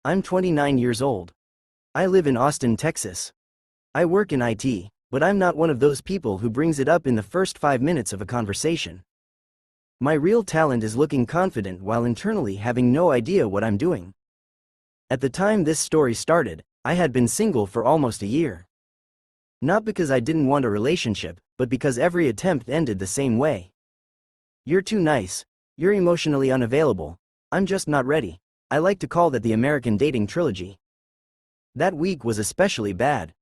I'm 29 years old. I live in Austin, Texas. I work in IT, but I'm not one of those people who brings it up in the first 5 minutes of a conversation. My real talent is looking confident while internally having no idea what I'm doing. At the time this story started, I had been single for almost a year. Not because I didn't want a relationship, but because every attempt ended the same way. You're too nice. You're emotionally unavailable. I'm just not ready. I like to call that the American dating trilogy. That week was especially bad.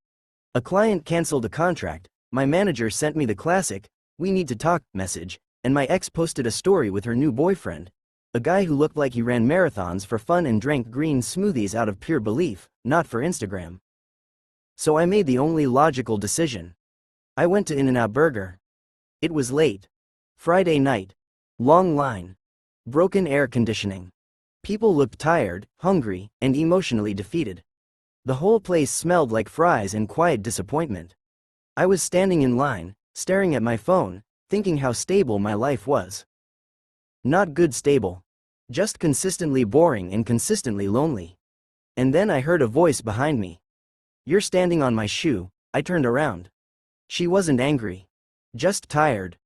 A client canceled a contract, my manager sent me the classic, "We need to talk" message, and my ex posted a story with her new boyfriend, a guy who looked like he ran marathons for fun and drank green smoothies out of pure belief, not for Instagram. So I made the only logical decision. I went to In-N-Out Burger. It was late. Friday night. Long line. Broken air conditioning. People looked tired, hungry, and emotionally defeated. The whole place smelled like fries and quiet disappointment. I was standing in line, staring at my phone, thinking how stable my life was. Not good stable. Just consistently boring and consistently lonely. And then I heard a voice behind me. "You're standing on my shoe." I turned around. She wasn't angry. Just tired.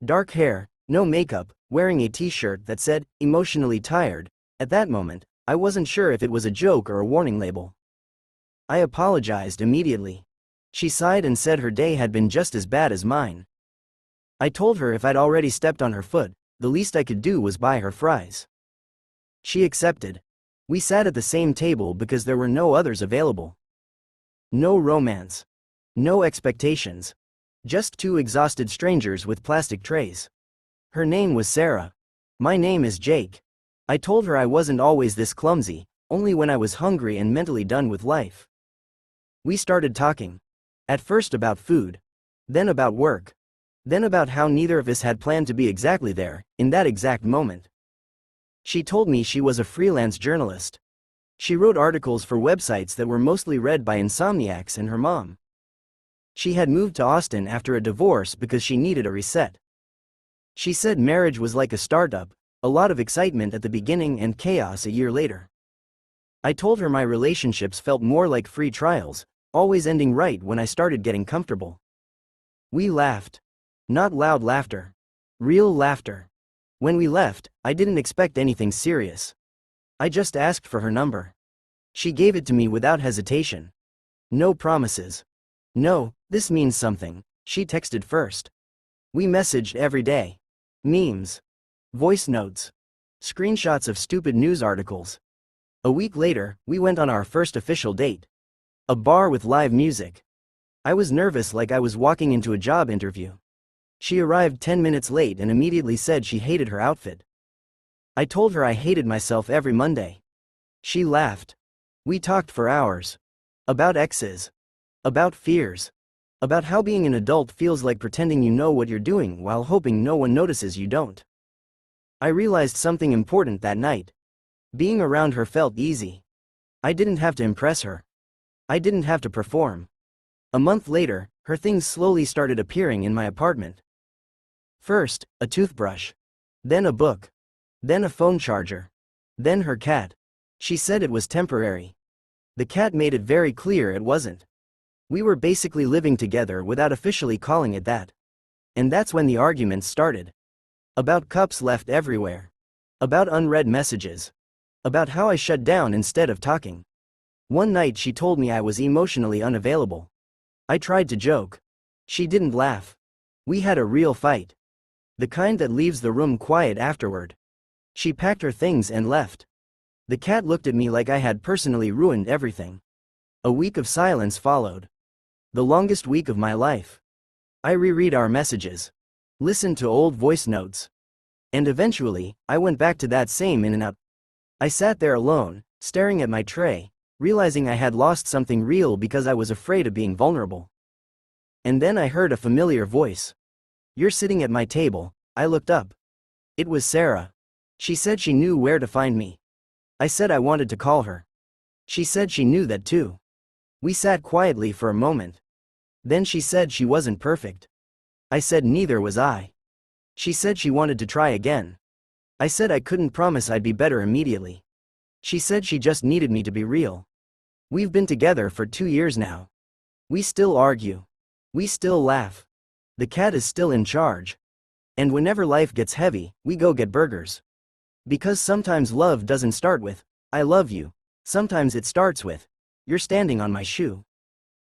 Dark hair, no makeup, wearing a t-shirt that said, "Emotionally tired." At that moment, I wasn't sure if it was a joke or a warning label. I apologized immediately. She sighed and said her day had been just as bad as mine. I told her if I'd already stepped on her foot, the least I could do was buy her fries. She accepted. We sat at the same table because there were no others available. No romance. No expectations. Just two exhausted strangers with plastic trays. Her name was Sarah. My name is Jake. I told her I wasn't always this clumsy, only when I was hungry and mentally done with life. We started talking. At first about food. Then about work. Then about how neither of us had planned to be exactly there, in that exact moment. She told me she was a freelance journalist. She wrote articles for websites that were mostly read by insomniacs and her mom. She had moved to Austin after a divorce because she needed a reset. She said marriage was like a startup, a lot of excitement at the beginning and chaos a year later. I told her my relationships felt more like free trials, always ending right when I started getting comfortable. We laughed. Not loud laughter. Real laughter. When we left, I didn't expect anything serious. I just asked for her number. She gave it to me without hesitation. No promises. "No, this means something," she texted first. We messaged every day. Memes. Voice notes. Screenshots of stupid news articles. A week later, we went on our first official date. A bar with live music. I was nervous like I was walking into a job interview. She arrived 10 minutes late and immediately said she hated her outfit. I told her I hated myself every Monday. She laughed. We talked for hours. About exes. About fears. About how being an adult feels like pretending you know what you're doing while hoping no one notices you don't. I realized something important that night. Being around her felt easy. I didn't have to impress her. I didn't have to perform. A month later, her things slowly started appearing in my apartment. First, a toothbrush. Then a book. Then a phone charger. Then her cat. She said it was temporary. The cat made it very clear it wasn't. We were basically living together without officially calling it that. And that's when the arguments started. About cups left everywhere. About unread messages. About how I shut down instead of talking. One night she told me I was emotionally unavailable. I tried to joke. She didn't laugh. We had a real fight. The kind that leaves the room quiet afterward. She packed her things and left. The cat looked at me like I had personally ruined everything. A week of silence followed. The longest week of my life. I reread our messages. Listened to old voice notes. And eventually, I went back to that same In-N-Out. I sat there alone, staring at my tray, realizing I had lost something real because I was afraid of being vulnerable. And then I heard a familiar voice. "You're sitting at my table." I looked up. It was Sarah. She said she knew where to find me. I said I wanted to call her. She said she knew that too. We sat quietly for a moment. Then she said she wasn't perfect. I said neither was I. She said she wanted to try again. I said I couldn't promise I'd be better immediately. She said she just needed me to be real. We've been together for 2 years now. We still argue. We still laugh. The cat is still in charge. And whenever life gets heavy, we go get burgers. Because sometimes love doesn't start with, I love you. Sometimes it starts with, you're standing on my shoe.